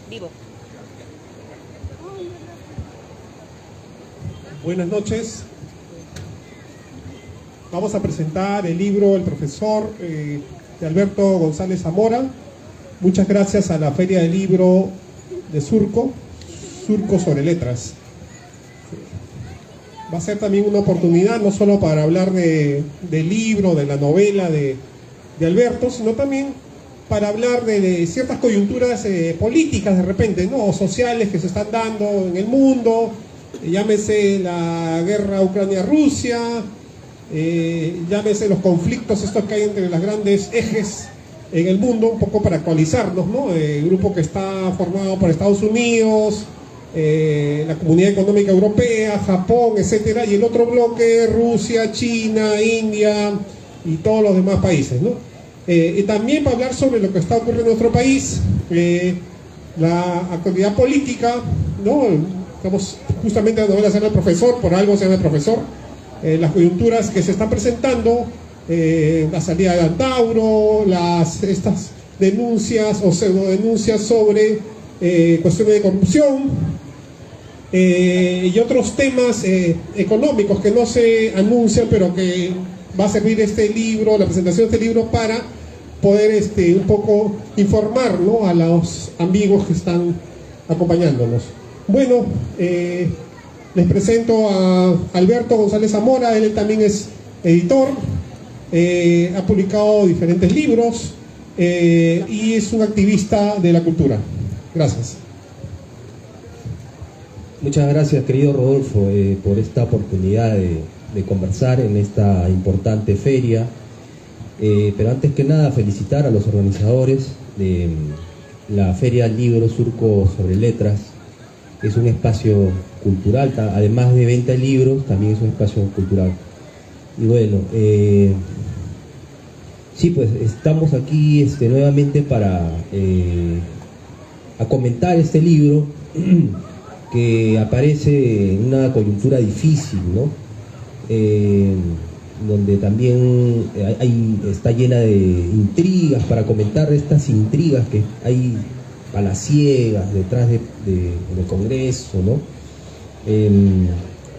Vivo. Buenas noches. Vamos a presentar el libro El profesor de Alberto González Zamora. Muchas gracias a la Feria del Libro de Surco sobre Letras. Va a ser también una oportunidad no solo para hablar del libro, de la novela de Alberto, sino también para hablar de ciertas coyunturas políticas de repente, ¿no? O sociales que se están dando en el mundo, llámese la guerra Ucrania-Rusia, llámese los conflictos estos que hay entre los grandes ejes en el mundo, un poco para actualizarnos, ¿no? El grupo que está formado por Estados Unidos, la Comunidad Económica Europea, Japón, etcétera, y el otro bloque, Rusia, China, India y todos los demás países, ¿no? Y también para hablar sobre lo que está ocurriendo en nuestro país, la actualidad política, ¿no? Estamos justamente en la novela, se llama El profesor, por algo se llama El profesor, las coyunturas que se están presentando, la salida de Antauro, estas denuncias o pseudodenuncias sobre cuestiones de corrupción y otros temas económicos que no se anuncian, pero que va a servir este libro, la presentación de este libro, para poder un poco informar, ¿no?, a los amigos que están acompañándonos. Bueno, les presento a Alberto González Zamora. Él también es editor, ha publicado diferentes libros y es un activista de la cultura. Gracias. Muchas gracias, querido Rodolfo, por esta oportunidad de conversar en esta importante feria. Pero antes que nada, felicitar a los organizadores de la Feria del Libro Surco sobre Letras. Es un espacio cultural, además de venta de libros, también es un espacio cultural. Y bueno, sí, pues estamos aquí nuevamente para a comentar este libro que aparece en una coyuntura difícil, ¿no? Donde también está llena de intrigas, para comentar estas intrigas que hay palaciegas detrás del Congreso, ¿no?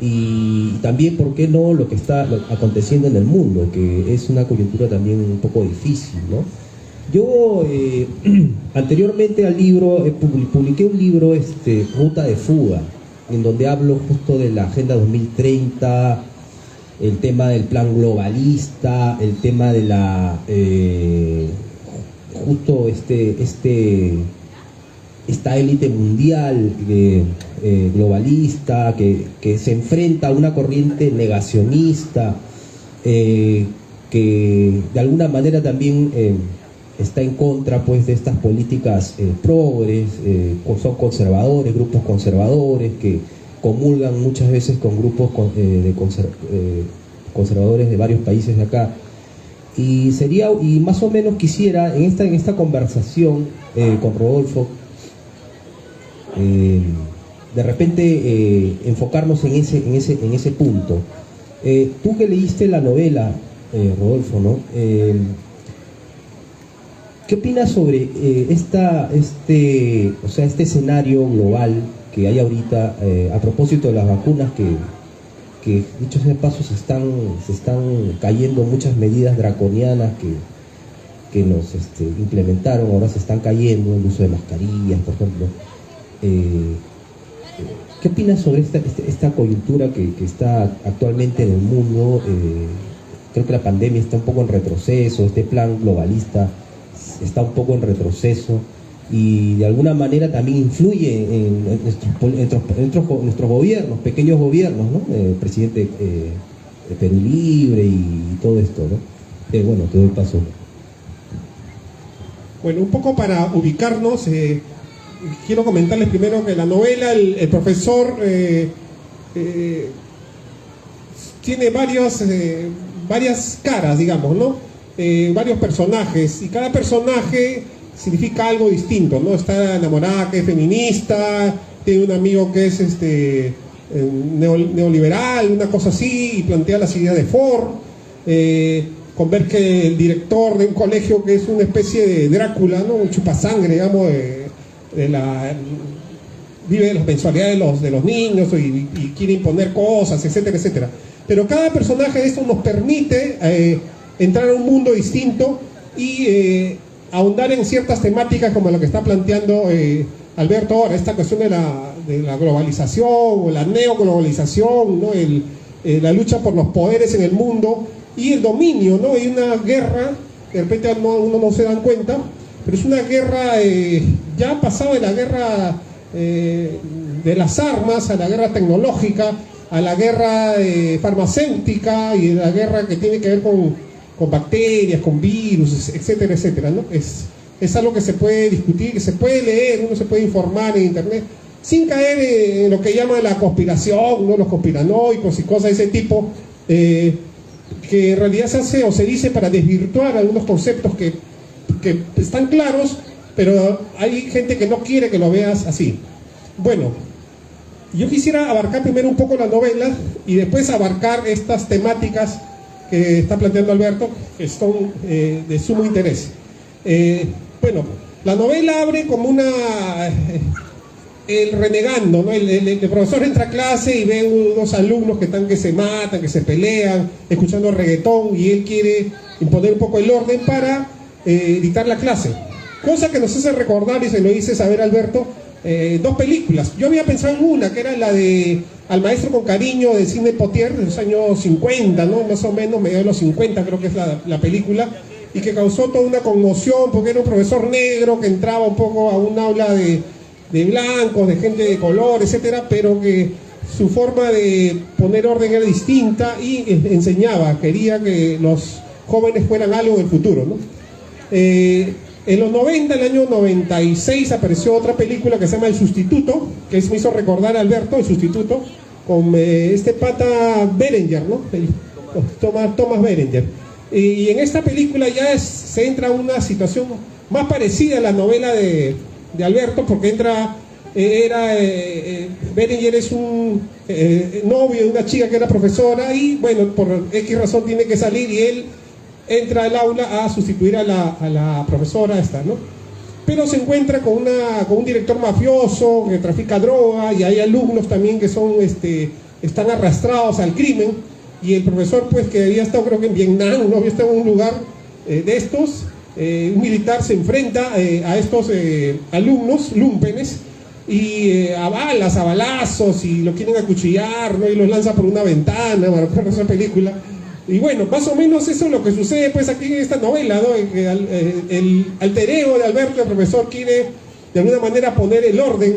Y también, ¿por qué no?, lo que está aconteciendo en el mundo, que es una coyuntura también un poco difícil, ¿no? Yo, anteriormente al libro, publiqué un libro, Ruta de Fuga, en donde hablo justo de la Agenda 2030, el tema del plan globalista, el tema de la justo esta élite mundial globalista que se enfrenta a una corriente negacionista que de alguna manera también está en contra, pues, de estas políticas progres, son conservadores, grupos conservadores que comulgan muchas veces con grupos conservadores de varios países de acá. Y más o menos quisiera en esta conversación con Rodolfo de repente enfocarnos en ese punto. Tú que leíste la novela, Rodolfo, ¿no? ¿Qué opinas sobre este escenario global que hay ahorita a propósito de las vacunas, que dicho sea de paso se están cayendo muchas medidas draconianas que nos implementaron, ahora se están cayendo, el uso de mascarillas, por ejemplo? ¿Qué opinas sobre esta coyuntura que está actualmente en el mundo? Creo que la pandemia está un poco en retroceso, este plan globalista está un poco en retroceso y de alguna manera también influye en nuestros gobiernos, pequeños gobiernos, ¿no? El presidente de Perú Libre y todo esto, ¿no? Bueno, te doy paso. Bueno, un poco para ubicarnos, quiero comentarles primero que la novela, el profesor, tiene varias caras, digamos, ¿no? Varios personajes, y cada personaje significa algo distinto, ¿no? Está enamorada, que es feminista, tiene un amigo que es neoliberal, una cosa así, y plantea las ideas de Ford, con ver que el director de un colegio que es una especie de Drácula, ¿no? Un chupasangre, digamos, vive de las mensualidades de los niños y quiere imponer cosas, etcétera, etcétera. Pero cada personaje de esto nos permite entrar a un mundo distinto y ahondar en ciertas temáticas como lo que está planteando Alberto ahora, esta cuestión de la globalización o la neoglobalización, ¿no? La lucha por los poderes en el mundo y el dominio, ¿no? Hay una guerra, de repente uno no se dan cuenta, pero es una guerra ya pasado de la guerra de las armas a la guerra tecnológica, a la guerra farmacéutica y la guerra que tiene que ver con bacterias, con virus, etcétera, etcétera, ¿no? Es algo que se puede discutir, que se puede leer, uno se puede informar en internet, sin caer en lo que llaman la conspiración, ¿no? Los conspiranoicos y cosas de ese tipo, que en realidad se hace o se dice para desvirtuar algunos conceptos que están claros, pero hay gente que no quiere que lo veas así. Bueno, yo quisiera abarcar primero un poco la novela y después abarcar estas temáticas que está planteando Alberto, que son de sumo interés. Bueno, la novela abre como el renegando, ¿no? El profesor entra a clase y ve unos alumnos que se matan, que se pelean, escuchando reggaetón, y él quiere imponer un poco el orden para dictar la clase. Cosa que nos hace recordar, y se lo hice saber a Alberto, dos películas. Yo había pensado en una, que era la de Al maestro con cariño, de Sidney Poitier, de los años 50, ¿no? Más o menos, mediados de los 50 creo que es la película, y que causó toda una conmoción porque era un profesor negro que entraba un poco a un aula de blancos, de gente de color, etcétera, pero que su forma de poner orden era distinta y enseñaba, quería que los jóvenes fueran algo en el futuro, ¿no? En los 90, el año 96, apareció otra película que se llama El Sustituto, que me hizo recordar a Alberto, El Sustituto, con este pata Berenger, ¿no? Thomas Berenger. Y en esta película ya se entra a una situación más parecida a la novela de Alberto, porque Berenger es un novio de una chica que era profesora y, bueno, por X razón tiene que salir y él entra al aula a sustituir a la profesora esta, ¿no? Pero se encuentra con un director mafioso que trafica droga, y hay alumnos también que están arrastrados al crimen, y el profesor, pues, que había estado, creo que en Vietnam, no había estado en un lugar de estos, un militar se enfrenta a estos alumnos lúmpenes y a balazos, y lo quieren acuchillar, ¿no? Y los lanza por una ventana, para ver esa película. Y bueno, más o menos eso es lo que sucede, pues, aquí en esta novela, ¿no? El alter ego de Alberto, el profesor, quiere de alguna manera poner el orden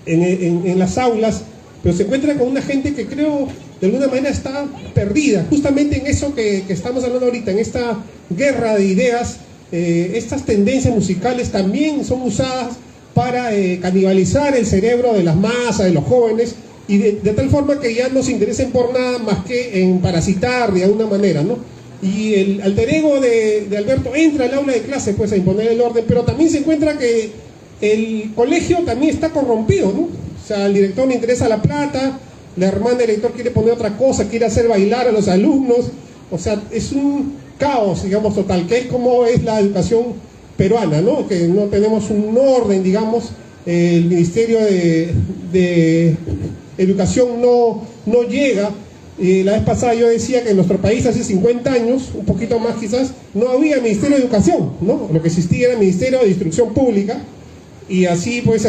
en las aulas, pero se encuentra con una gente que, creo, de alguna manera está perdida, justamente en eso que estamos hablando ahorita, en esta guerra de ideas. Estas tendencias musicales también son usadas para canibalizar el cerebro de las masas, de los jóvenes, y de tal forma que ya no se interesen por nada más que en parasitar de alguna manera, ¿no? Y el alter ego de Alberto entra al aula de clase, pues, a imponer el orden, pero también se encuentra que el colegio también está corrompido, ¿no? O sea, al director le interesa la plata, la hermana del director quiere poner otra cosa, quiere hacer bailar a los alumnos, o sea, es un caos, digamos, total, que es como es la educación peruana, ¿no? Que no tenemos un orden, digamos, el Ministerio de Educación no llega. La vez pasada yo decía que en nuestro país hace 50 años, un poquito más quizás, no había Ministerio de Educación, ¿no? Lo que existía era el Ministerio de Instrucción Pública, y así, pues,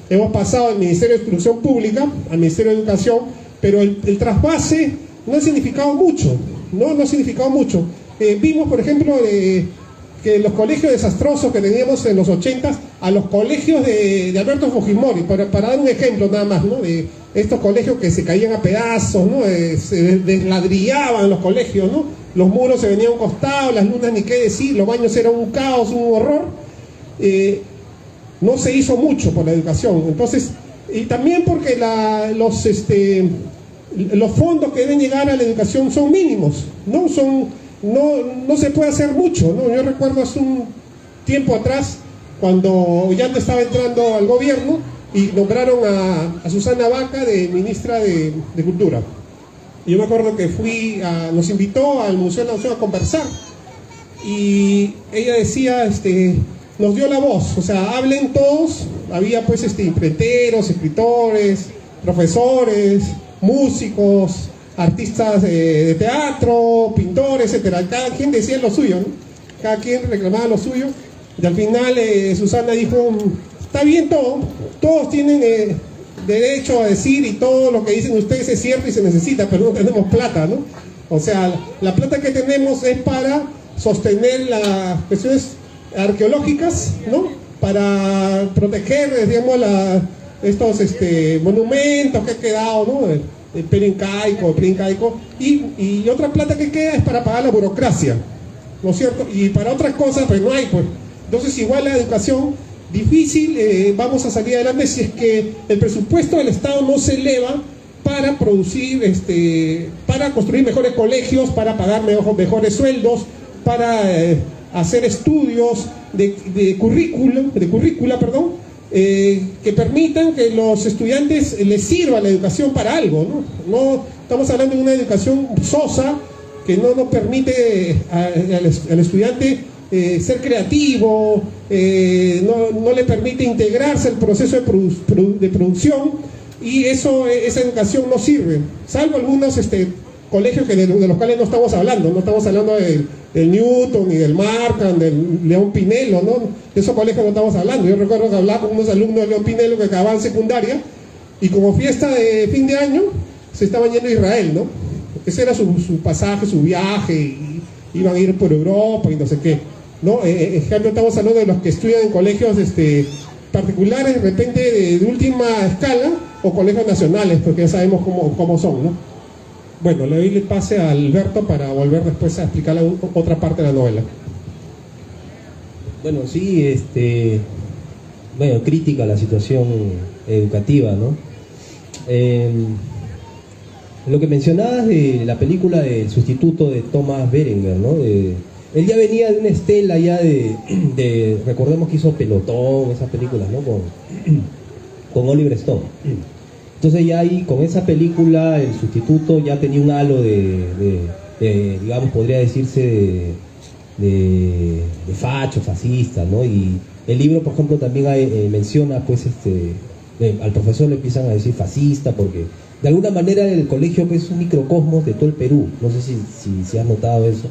hemos pasado del Ministerio de Instrucción Pública al Ministerio de Educación, pero el trasvase no ha significado mucho, ¿no? No ha significado mucho. Vimos, por ejemplo, que los colegios desastrosos que teníamos en los 80s, a los colegios de Alberto Fujimori, para dar un ejemplo nada más, ¿no? De estos colegios que se caían a pedazos, ¿no? Se desladrillaban los colegios, ¿no? Los muros se venían a un costado, las lunas ni qué decir, los baños eran un caos, un horror. No se hizo mucho por la educación. Entonces, y también porque los fondos que deben llegar a la educación son mínimos, ¿no? No se puede hacer mucho, ¿no? Yo recuerdo hace un tiempo atrás, cuando Ollanta estaba entrando al gobierno y nombraron a Susana Vaca de ministra de Cultura. Y yo me acuerdo que nos invitó al Museo de la Nación a conversar, y ella decía, nos dio la voz, o sea, hablen todos. Había pues imprenteros, escritores, profesores, músicos, artistas de teatro, pintores, etcétera. Cada quien decía lo suyo, ¿no? Cada quien reclamaba lo suyo, y al final Susana dijo, está bien todo, todos tienen derecho a decir, y todo lo que dicen ustedes es cierto y se necesita, pero no tenemos plata, ¿no? O sea, la plata que tenemos es para sostener las cuestiones arqueológicas, ¿no? Para proteger, digamos, estos monumentos que han quedado, ¿no? El imperio incaico, y otra plata que queda es para pagar la burocracia, ¿no es cierto? Y para otras cosas, pues no hay, pues. Entonces, igual la educación, difícil, vamos a salir adelante si es que el presupuesto del Estado no se eleva para producir, para construir mejores colegios, para pagar mejores sueldos, para hacer estudios de currícula, que permitan que los estudiantes les sirva la educación para algo, ¿no? No estamos hablando de una educación sosa que no nos permite al estudiante ser creativo, no le permite integrarse al proceso de producción, y esa educación no sirve, salvo algunos colegios de los cuales no estamos hablando del Newton, ni del Markham, del León Pinelo, ¿no? De esos colegios no estamos hablando. Yo recuerdo que hablaba con unos alumnos de León Pinelo que acababan secundaria, y como fiesta de fin de año se estaban yendo a Israel, ¿no? Ese era su pasaje, su viaje, y iban a ir por Europa y no sé qué, ¿no? En cambio, estamos hablando de los que estudian en colegios particulares, de repente de última escala, o colegios nacionales, porque ya sabemos cómo son, ¿no? Bueno, le doy el pase a Alberto para volver después a explicar otra parte de la novela. Bueno, sí, crítica a la situación educativa, ¿no? Lo que mencionabas de la película del sustituto de Thomas Berenger, ¿no? Él ya venía de una estela ya recordemos que hizo Pelotón, esas películas, ¿no? Con Oliver Stone. Entonces ya ahí, con esa película, el sustituto ya tenía un halo de digamos, podría decirse de facho, fascista, ¿no? Y el libro, por ejemplo, también menciona, pues, al profesor le empiezan a decir fascista, porque de alguna manera el colegio, pues, es un microcosmos de todo el Perú. No sé si has notado eso.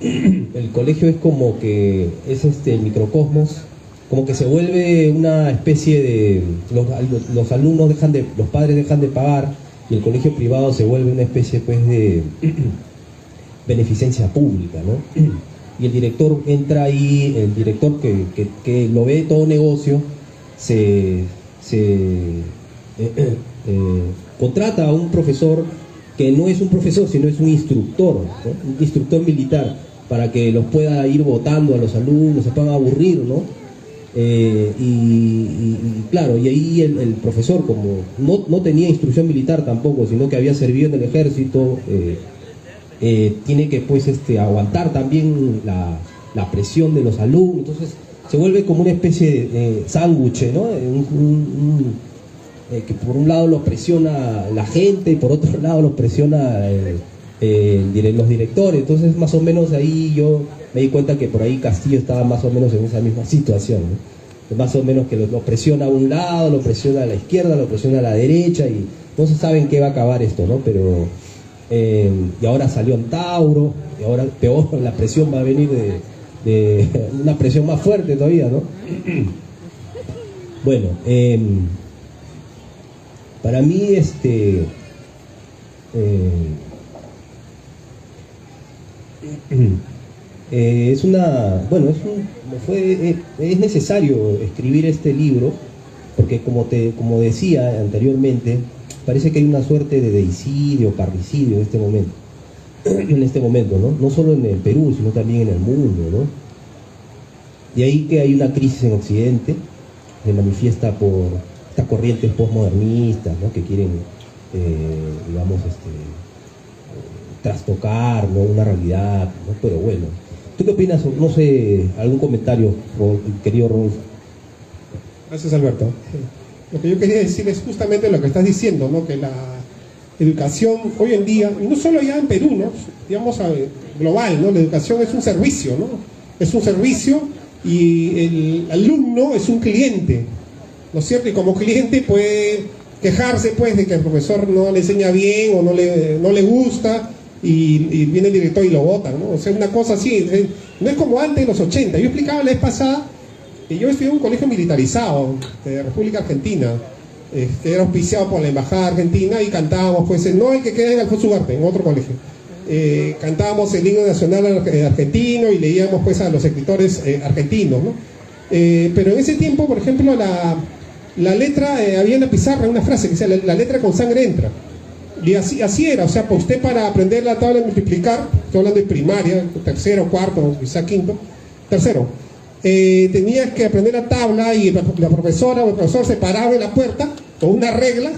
El colegio es como que es el microcosmos, como que se vuelve una especie de... Los alumnos los padres dejan de pagar, y el colegio privado se vuelve una especie, pues, de beneficencia pública, ¿no? Y el director entra ahí, el director que lo ve todo negocio, contrata a un profesor que no es un profesor, sino es un instructor, ¿no? Un instructor militar, para que los pueda ir votando a los alumnos, se puedan aburrir, ¿no? Claro, y ahí el profesor, como no tenía instrucción militar tampoco, sino que había servido en el ejército, tiene que, pues, aguantar también la presión de los alumnos. Entonces se vuelve como una especie de sándwich, ¿no? Que por un lado los presiona la gente y por otro lado los presiona los directores. Entonces, más o menos ahí yo me di cuenta que por ahí Castillo estaba más o menos en esa misma situación, ¿no? Más o menos que lo presiona a un lado, lo presiona a la izquierda, lo presiona a la derecha, y no se sabe en qué va a acabar esto, ¿no? Pero y ahora salió Antauro, y ahora peor, la presión va a venir de una presión más fuerte todavía, ¿no? Bueno, para mí es necesario escribir este libro, porque como decía anteriormente, parece que hay una suerte de deicidio, parricidio en este momento, ¿no? No solo en el Perú, sino también en el mundo, ¿no? De ahí que hay una crisis en Occidente, se manifiesta por estas corrientes postmodernistas, ¿no? Que quieren, digamos, trastocar, ¿no? Una realidad, ¿no? Pero bueno, ¿tú qué opinas? No sé, algún comentario, querido Rolf. Gracias, Alberto. Lo que yo quería decir es justamente lo que estás diciendo, ¿no? Que educación hoy en día, y no solo ya en Perú, ¿no? Digamos global, ¿no? La educación es un servicio, ¿no? Es un servicio y el alumno es un cliente, ¿no es cierto? Y como cliente puede quejarse pues de que el profesor no le enseña bien o no le gusta y viene el director y lo botan, ¿no? O sea, una cosa así, no es como antes en los 80. Yo explicaba la vez pasada que yo estudié en un colegio militarizado de República Argentina, era auspiciado por la Embajada Argentina y cantábamos pues, no el que queda en Alfonso Ugarte, en otro colegio. Cantábamos el himno nacional argentino y leíamos pues a los escritores argentinos, ¿no? Pero en ese tiempo, por ejemplo, la letra, había en la pizarra una frase que decía, la letra con sangre entra. Y así era, o sea, pues usted para aprender la tabla de multiplicar, estoy hablando de primaria, tercero, cuarto, quizá quinto, tercero, tenía que aprender la tabla y la profesora o el profesor se paraba en la puerta con una regla,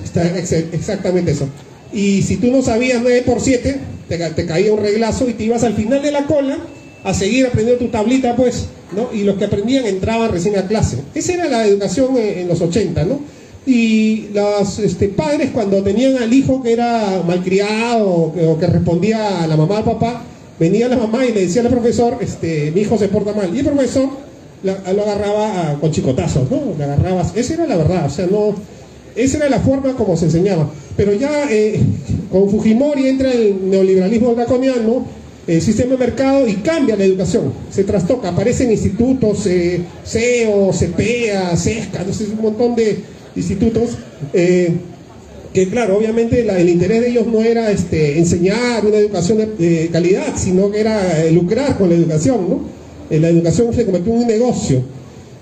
exactamente eso. Y si tú no sabías 9 por 7, te caía un reglazo y te ibas al final de la cola a seguir aprendiendo tu tablita, pues, ¿no? Y los que aprendían entraban recién a clase. Esa era la educación en los 80, ¿no? Y los padres, cuando tenían al hijo que era malcriado o que respondía a la mamá o al papá, venía la mamá y le decía al profesor, mi hijo se porta mal. Y el profesor lo agarraba con chicotazos, ¿no? Le agarraba, esa era la verdad, o sea, no, esa era la forma como se enseñaba. Pero ya con Fujimori entra el neoliberalismo draconiano, el sistema de mercado, y cambia la educación, se trastoca, aparecen institutos, CEO, CEPEA, CESCA, no sé, un montón de institutos, que claro, obviamente el interés de ellos no era enseñar una educación de calidad, sino que era lucrar con la educación, ¿no? La educación se convirtió en un negocio.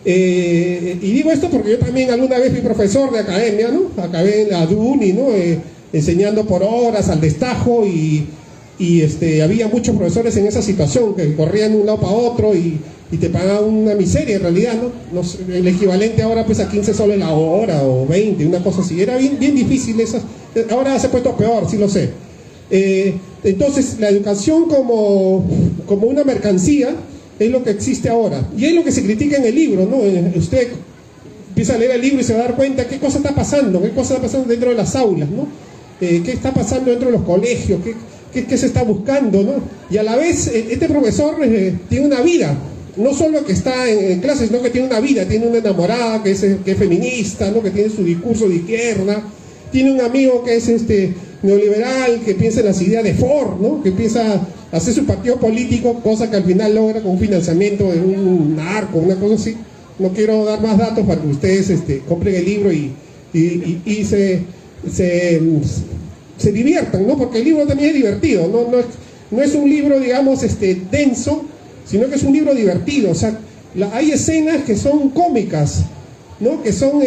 Y digo esto porque yo también alguna vez fui profesor de academia, ¿no? Acabé en la DUNI, ¿no? Enseñando por horas al destajo y había muchos profesores en esa situación que corrían de un lado para otro y te pagaban una miseria en realidad, ¿no? El equivalente ahora pues a 15 soles la hora o 20, una cosa así. Era bien difícil eso. Ahora se ha puesto peor, sí lo sé. Entonces la educación como una mercancía es lo que existe ahora. Y es lo que se critica en el libro, ¿no? Usted empieza a leer el libro y se va a dar cuenta qué cosa está pasando dentro de las aulas, ¿no? Qué está pasando dentro de los colegios, qué se está buscando, ¿no? Y a la vez, este profesor tiene una vida, no solo que está en clases, sino que tiene una vida, tiene una enamorada que es feminista, ¿no? Que tiene su discurso de izquierda, tiene un amigo que es neoliberal, que piensa en las ideas de Ford, ¿no? Que empieza a hacer su partido político, cosa que al final logra con un financiamiento de un narco, una cosa así. No quiero dar más datos para que ustedes compren el libro y se diviertan, ¿no? Porque el libro también es divertido, no es un libro, digamos, denso, sino que es un libro divertido. O sea, hay escenas que son cómicas, ¿no? Que son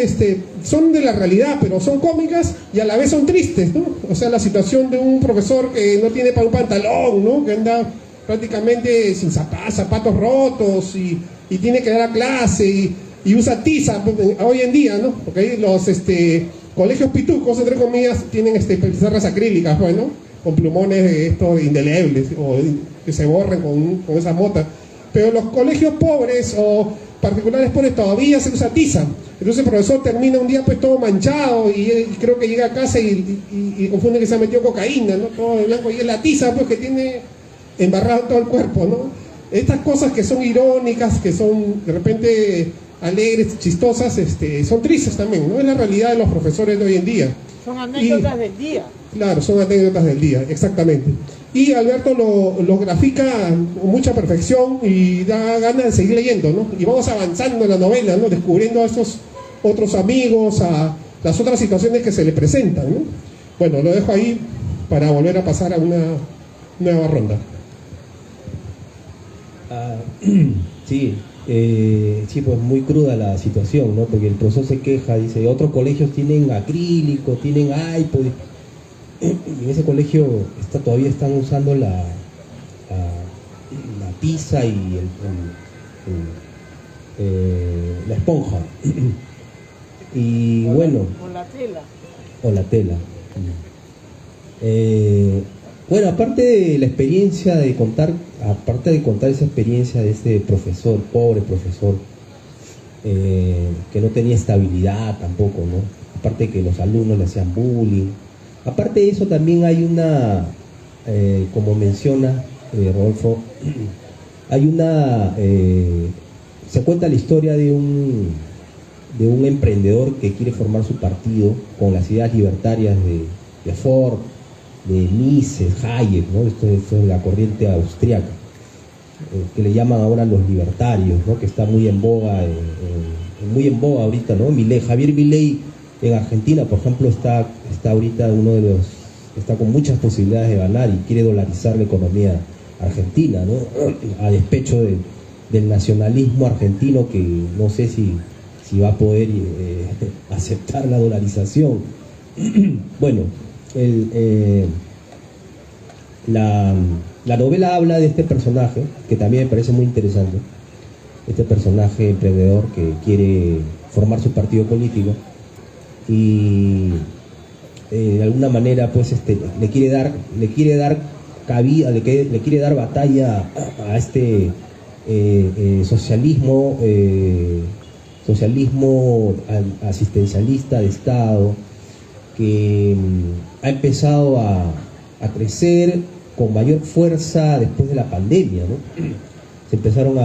de la realidad, pero son cómicas y a la vez son tristes, ¿no? O sea, la situación de un profesor que no tiene para un pantalón, ¿no? Que anda prácticamente sin zapatos rotos y tiene que dar a clase y usa tiza hoy en día, ¿no? Porque los colegios pitucos, entre comillas, tienen pizarras acrílicas, bueno, con plumones indelebles o que se borren con esa mota. Pero los colegios pobres o particulares pobres todavía se usa tiza. Entonces el profesor termina un día pues todo manchado y creo que llega a casa y confunde que se ha metido cocaína, ¿no? Todo de blanco, y es la tiza pues que tiene embarrado todo el cuerpo, ¿no? Estas cosas que son irónicas, que son de repente alegres, chistosas, son tristes también, ¿no? Es la realidad de los profesores de hoy en día. Son anécdotas del día. Claro, son anécdotas del día, exactamente. Y Alberto lo grafica con mucha perfección y da ganas de seguir leyendo, ¿no? Y vamos avanzando en la novela, ¿no? Descubriendo a esos otros amigos, a las otras situaciones que se le presentan, ¿no? Bueno, lo dejo ahí para volver a pasar a una nueva ronda. Sí, pues muy cruda la situación, ¿no? Porque el profesor se queja, dice, otros colegios tienen acrílico, tienen iPod, y en ese colegio todavía están usando la tiza y la esponja. Y bueno, o la tela. Bueno, aparte de la experiencia aparte de contar esa experiencia de este profesor, pobre profesor, que no tenía estabilidad tampoco, ¿no? Aparte de que los alumnos le hacían bullying, Aparte de eso, también hay una, como menciona Rodolfo, hay una, se cuenta la historia de un emprendedor que quiere formar su partido con las ideas libertarias de Ford, de Mises, Hayek, ¿no? Esto es la corriente austriaca, que le llaman ahora los libertarios, ¿no? Que está muy en boga, muy en boga ahorita, ¿no? Javier Milei en Argentina, por ejemplo, está ahorita está con muchas posibilidades de ganar y quiere dolarizar la economía argentina, ¿no? A despecho del nacionalismo argentino, que no sé si va a poder aceptar la dolarización. Bueno, la novela habla de este personaje, que también me parece muy interesante, este personaje emprendedor que quiere formar su partido político y de alguna manera pues le quiere dar cabida, le quiere dar batalla a este socialismo asistencialista de Estado, que ha empezado a crecer con mayor fuerza después de la pandemia, ¿no? Se empezaron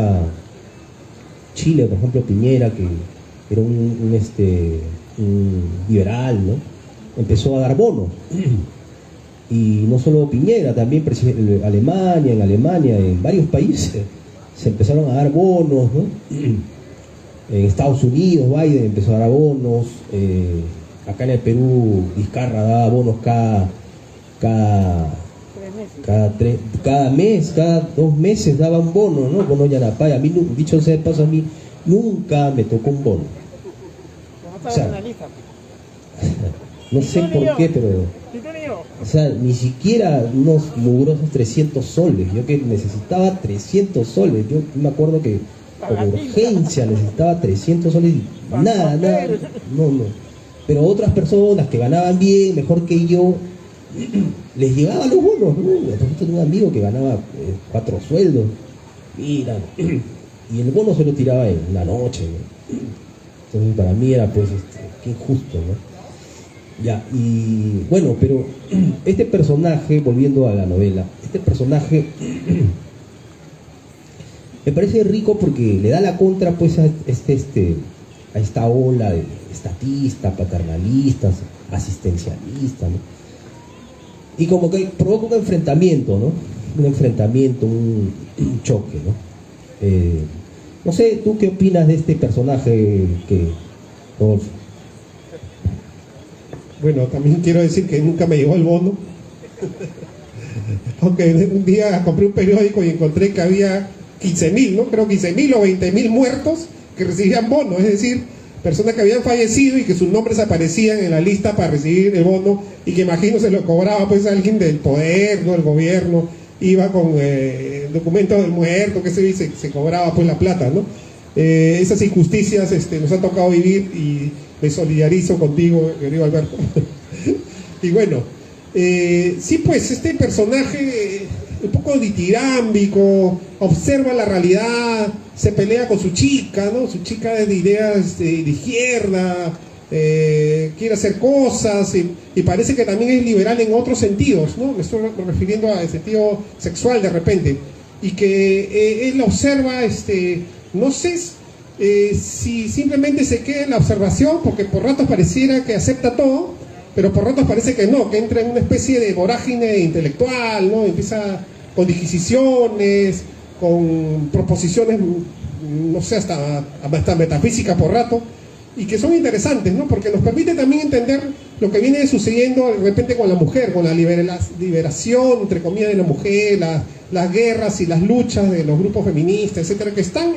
Chile, por ejemplo, Piñera, que era un liberal, ¿no? Empezó a dar bonos. Y no solo Piñera, también en Alemania, en varios países se empezaron a dar bonos, ¿no? En Estados Unidos Biden empezó a dar bonos, acá en el Perú Vizcarra daba bonos cada mes, cada 2 meses daba un bono, ¿no? Bono Yanapay. A mí, dicho sea de paso, a mí nunca me tocó un bono. O sea, no sé por qué, pero o sea, ni siquiera unos mugrosos 300 soles. Yo que necesitaba 300 soles. Yo me acuerdo que por urgencia necesitaba 300 soles y nada, no. Pero otras personas que ganaban bien, mejor que yo, les llegaban los bonos, ¿no? Por ejemplo, tenía un amigo que ganaba 4 sueldos, mira, y el bono se lo tiraba en la noche, ¿no? Entonces para mí era pues qué injusto, ¿no? Ya, y bueno, pero este personaje, volviendo a la novela, este personaje me parece rico porque le da la contra pues a esta ola de estatistas, paternalistas, asistencialistas, ¿no? Y como que provoca un enfrentamiento, ¿no? Un choque, ¿no? No sé, ¿tú qué opinas de este personaje, Rodolfo? Bueno, también quiero decir que nunca me llegó el bono. Aunque un día compré un periódico y encontré que había 15.000, ¿no? Creo 15.000 o 20.000 muertos que recibían bono, es decir, personas que habían fallecido y que sus nombres aparecían en la lista para recibir el bono, y que imagino se lo cobraba pues alguien del poder, ¿no? El gobierno iba con el documento del muerto, que se cobraba pues la plata, ¿no? Esas injusticias nos han tocado vivir y me solidarizo contigo, querido Alberto. Y bueno, sí, pues este personaje un poco ditirámbico, observa la realidad, se pelea con su chica, ¿no? Su chica es de ideas de izquierda, quiere hacer cosas y parece que también es liberal en otros sentidos, ¿no? Me estoy refiriendo al sentido sexual de repente, y que él observa, no sé si simplemente se queda en la observación, porque por ratos pareciera que acepta todo, pero por ratos parece que no, que entra en una especie de vorágine intelectual, ¿no? Empieza con disquisiciones, con proposiciones, no sé, hasta metafísica por rato, y que son interesantes, ¿no? Porque nos permite también entender lo que viene sucediendo de repente con la mujer, con la liberación, entre comillas, de la mujer, las guerras y las luchas de los grupos feministas, etcétera, que están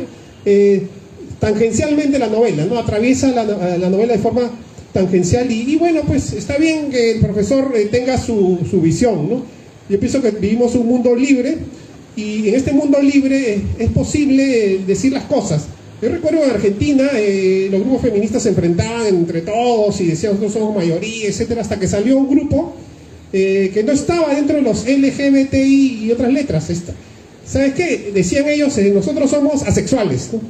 tangencialmente la novela, ¿no? Atraviesa la novela de forma tangencial y bueno, pues está bien que el profesor tenga su visión, ¿no? Yo pienso que vivimos un mundo libre y en este mundo libre es posible decir las cosas. Yo recuerdo en Argentina los grupos feministas se enfrentaban entre todos y decían nosotros somos mayoría, etcétera, hasta que salió un grupo que no estaba dentro de los LGBTI y otras letras. ¿Sabes qué? Decían ellos, nosotros somos asexuales, ¿no?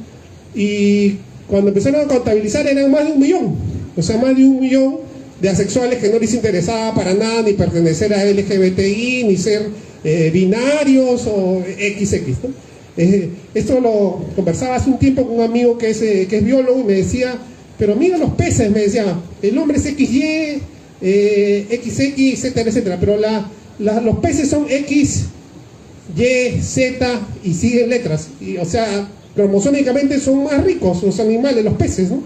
Y cuando empezaron a contabilizar eran más de 1 millón. O sea, más de 1 millón de asexuales que no les interesaba para nada ni pertenecer a LGBTI, ni ser binarios o XX, ¿no? Esto lo conversaba hace un tiempo con un amigo que es biólogo y me decía, pero mira los peces, me decía, el hombre es XY, XX, etcétera, etcétera, pero los peces son X, Y, Z y siguen letras, y, o sea, cromosómicamente son más ricos los animales, los peces, ¿no?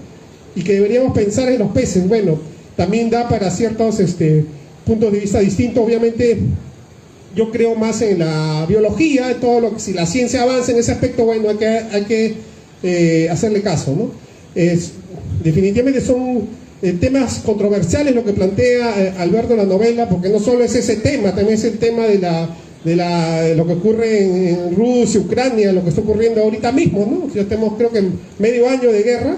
Y que deberíamos pensar en los peces. Bueno, también da para ciertos puntos de vista distintos. Obviamente yo creo más en la biología, en todo lo que, si la ciencia avanza en ese aspecto, bueno, hay que hacerle caso, ¿no? Definitivamente son temas controversiales lo que plantea Alberto en la novela, porque no solo es ese tema, también es el tema de lo que ocurre en Rusia, Ucrania, lo que está ocurriendo ahorita mismo, ¿no? Ya tenemos, creo que medio año de guerra.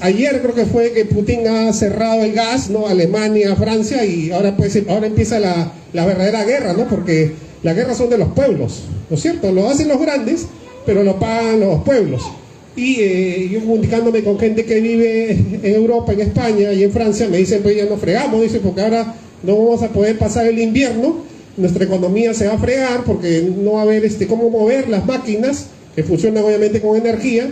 Ayer creo que fue que Putin ha cerrado el gas, ¿no? Alemania, Francia, y ahora empieza la verdadera guerra, ¿no? Porque las guerras son de los pueblos, ¿no es cierto? Lo hacen los grandes, pero lo pagan los pueblos. Y yo comunicándome con gente que vive en Europa, en España y en Francia, me dicen, pues ya nos fregamos, dice, porque ahora no vamos a poder pasar el invierno, nuestra economía se va a fregar porque no va a haber cómo mover las máquinas que funcionan obviamente con energía,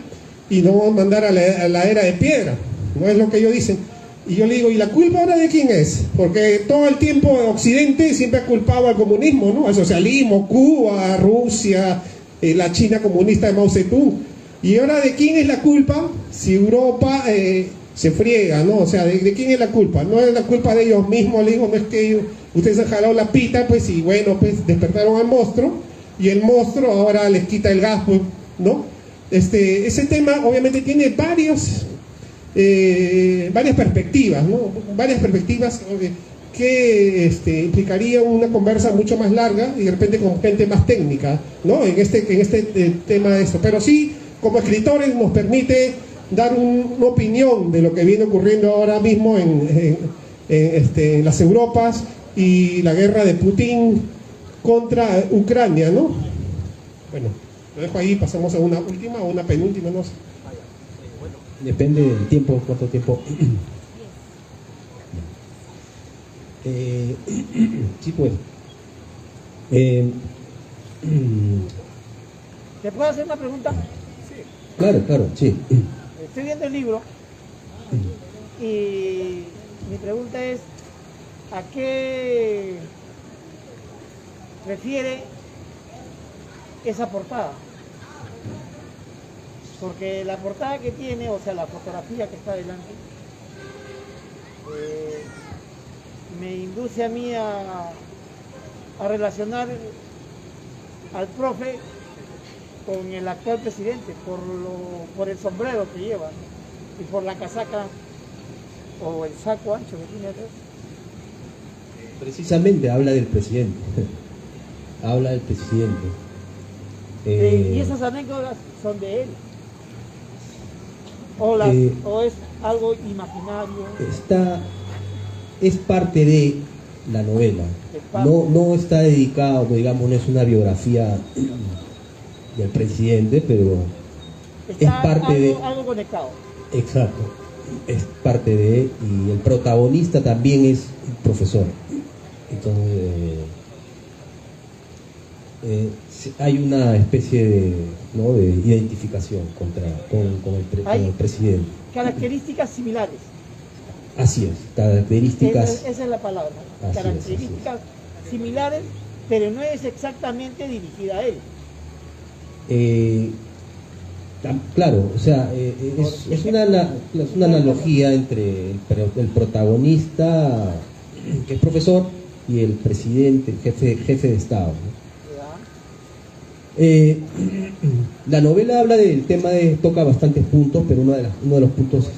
y no vamos a mandar a la era de piedra, no es lo que ellos dicen. Y yo le digo, ¿y la culpa ahora de quién es? Porque todo el tiempo Occidente siempre ha culpado al comunismo, ¿no? Al socialismo, Cuba, Rusia, la China comunista de Mao Zedong. ¿Y ahora de quién es la culpa si Europa se friega, ¿no? O sea, ¿de quién es la culpa? No es la culpa de ellos mismos, le digo, no es que ustedes han jalado la pita, pues, y bueno, pues despertaron al monstruo, y el monstruo ahora les quita el gas, pues, ¿no? Ese tema obviamente tiene varias perspectivas, ¿no? Varias perspectivas que implicaría una conversa mucho más larga y de repente con gente más técnica, ¿no? En este tema de esto. Pero sí, como escritores nos permite dar una opinión de lo que viene ocurriendo ahora mismo en las Europas y la guerra de Putin contra Ucrania, ¿no? Bueno, lo dejo ahí, pasamos a una última o una penúltima, no sé. Depende del tiempo, cuánto tiempo. Sí, pues. ¿Te puedo hacer una pregunta? Claro, sí. Estoy viendo el libro y mi pregunta es, ¿a qué refiere esa portada? Porque la portada que tiene, o sea, la fotografía que está delante, me induce a mí a relacionar al profe con el actual presidente, por el sombrero que lleva, ¿no? Y por la casaca o el saco ancho que tiene atrás. Precisamente habla del presidente. Habla del presidente. Y esas anécdotas son de él. O es algo imaginario. Es parte de la novela. No está dedicado, digamos, no es una biografía del presidente, pero es parte de algo conectado. Exacto, es parte de, y el protagonista también es profesor. Entonces hay una especie de identificación con el presidente. Características similares. Así es, características. Esa es la palabra. Características similares, pero no es exactamente dirigida a él. Claro, o sea, es una analogía entre el protagonista, que es profesor, y el presidente, el jefe de Estado, ¿no? La novela habla del tema toca bastantes puntos, pero uno de los puntos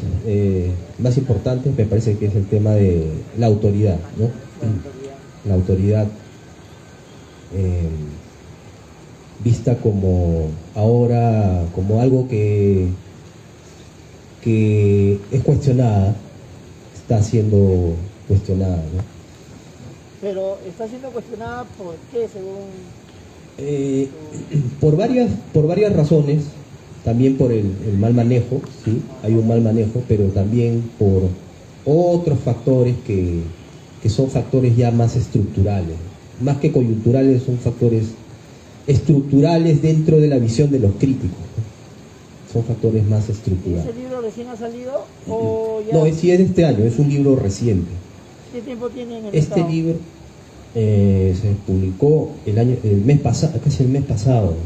más importantes me parece que es el tema de la autoridad, ¿no? La autoridad vista como ahora como algo que es cuestionada, está siendo cuestionada, ¿no? Pero está siendo cuestionada ¿por qué, según? Por varias razones, también por el mal manejo, ¿sí? Hay un mal manejo, pero también por otros factores que son factores ya más estructurales, más que coyunturales, son factores estructurales dentro de la visión de los críticos, ¿no? Son factores más estructurales. ¿Ese libro recién ha salido o ya? No, sí es de este año, es un libro reciente. ¿Qué tiempo tiene en el Este mercado? libro se publicó el mes pasado, casi el mes pasado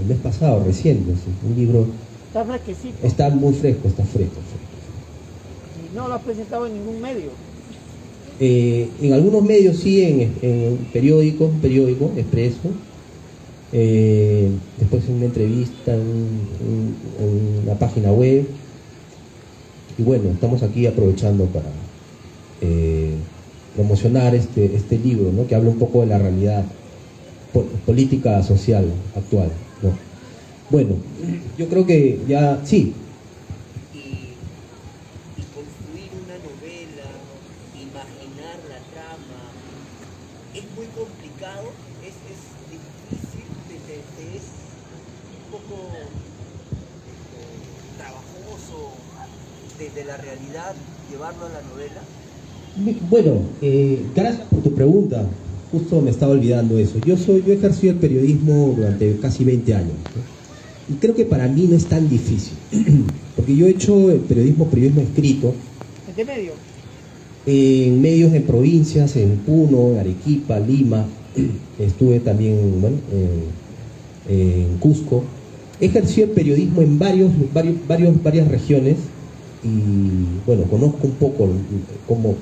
reciente, un libro, Está fresquecito. está muy fresco, está fresco. Y no lo has presentado en ningún medio. En algunos medios sí, en periódicos, un periódico, Expreso, después en una entrevista, en una página web, y bueno, estamos aquí aprovechando para promocionar este libro, ¿no? Que habla un poco de la realidad política social actual, ¿no? Bueno, yo creo que ya, sí. Y construir una novela, imaginar la trama, es muy complicado, es difícil, es un poco trabajoso desde la realidad llevarlo a la novela. Bueno, gracias por tu pregunta. Justo me estaba olvidando eso. Yo he ejercido el periodismo durante casi 20 años, ¿no? Y creo que para mí no es tan difícil, porque yo he hecho el periodismo escrito ¿En qué medio? en medios en provincias, en Puno, en Arequipa, Lima, estuve también, bueno, en Cusco. He ejercido el periodismo en varias regiones y bueno, conozco un poco cómo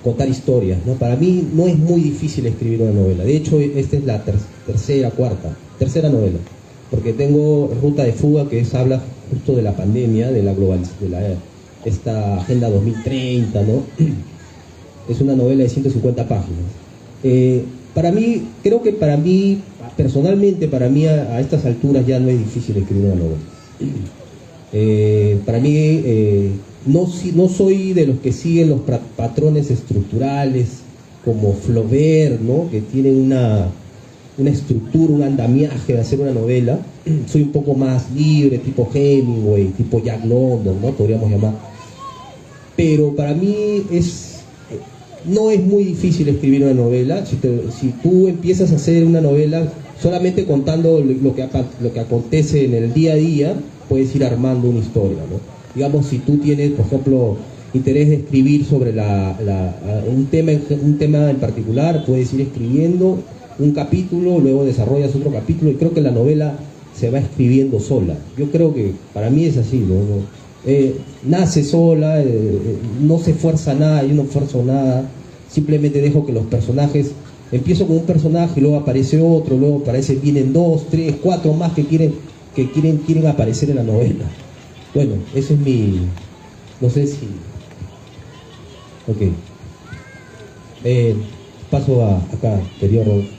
contar historias, ¿no? Para mí no es muy difícil escribir una novela. De hecho, esta es la tercera novela, porque tengo Ruta de Fuga, que habla justo de la pandemia, de la esta Agenda 2030, ¿no? Es una novela de 150 páginas. Creo que para mí, personalmente, a estas alturas ya no es difícil escribir una novela. Para mí, no soy de los que siguen los patrones estructurales como Flaubert, ¿no? Que tienen una estructura, un andamiaje de hacer una novela. Soy un poco más libre, tipo Hemingway, tipo Jack London, ¿no? Podríamos llamar. Pero para mí no es muy difícil escribir una novela. Si tú empiezas a hacer una novela solamente contando lo que acontece en el día a día, puedes ir armando una historia, ¿no? Digamos, si tú tienes, por ejemplo, interés de escribir sobre un tema en particular, puedes ir escribiendo un capítulo, luego desarrollas otro capítulo, y creo que la novela se va escribiendo sola. Yo creo que para mí es así, ¿no? Nace sola, no se fuerza nada, yo no esfuerzo nada, simplemente dejo que los personajes, empiezo con un personaje, luego aparece otro, luego vienen 2, 3, 4 más que quieren aparecer en la novela. Bueno, ese es no sé si... Ok. Paso acá, querido Rodolfo.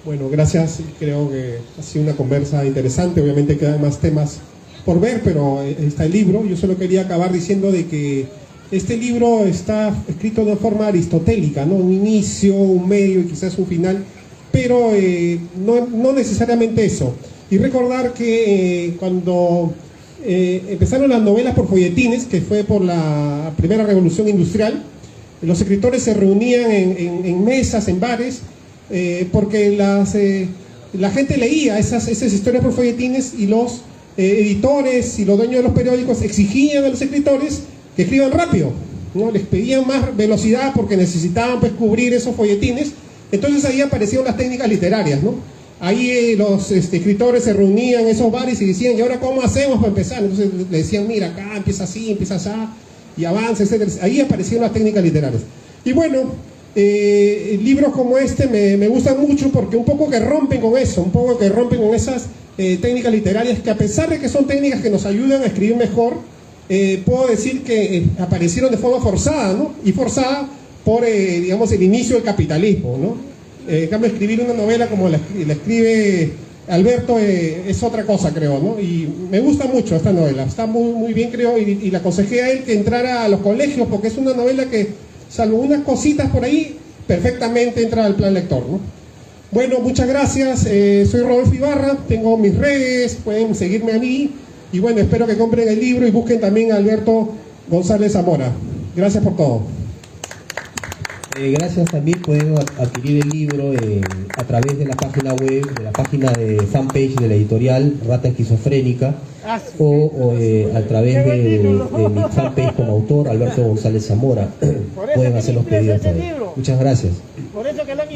Bueno, gracias. Creo que ha sido una conversa interesante. Obviamente quedan más temas por ver, pero está el libro. Yo solo quería acabar diciendo de que este libro está escrito de forma aristotélica, ¿no? Un inicio, un medio y quizás un final, pero no necesariamente eso. Y recordar que cuando empezaron las novelas por folletines, que fue por la primera revolución industrial, los escritores se reunían en mesas, en bares, porque la gente leía esas historias por folletines, y los editores y los dueños de los periódicos exigían a los escritores que escriban rápido, ¿no? Les pedían más velocidad porque necesitaban, pues, cubrir esos folletines. Entonces ahí aparecieron las técnicas literarias, ¿no? Ahí los escritores se reunían en esos bares y decían: ¿y ahora cómo hacemos para empezar? Entonces le decían: mira, acá empieza así, empieza así, y avanza, etc. Ahí aparecieron las técnicas literarias. Y bueno, libros como este me gustan mucho porque un poco que rompen con eso, un poco que rompen con esas técnicas literarias, que a pesar de que son técnicas que nos ayudan a escribir mejor, puedo decir que aparecieron de forma forzada, ¿no? Y forzada por, digamos, el inicio del capitalismo, ¿no? En cambio, escribir una novela como la escribe Alberto es otra cosa, creo, ¿no? Y me gusta mucho esta novela, está muy, muy bien, creo, y le aconsejé a él que entrara a los colegios, porque es una novela que, salvo unas cositas por ahí, perfectamente entra al plan lector, ¿no? Bueno, muchas gracias. Soy Rodolfo Ibarra, tengo mis redes, pueden seguirme a mí, y bueno, espero que compren el libro y busquen también a Alberto González Zamora. Gracias por todo. Gracias, también pueden adquirir el libro a través de la página web, de la página de fanpage de la editorial Rata Esquizofrénica, o a través de mi fanpage como autor, Alberto González Zamora. Pueden hacer los pedidos también. Muchas gracias. Por eso que lo han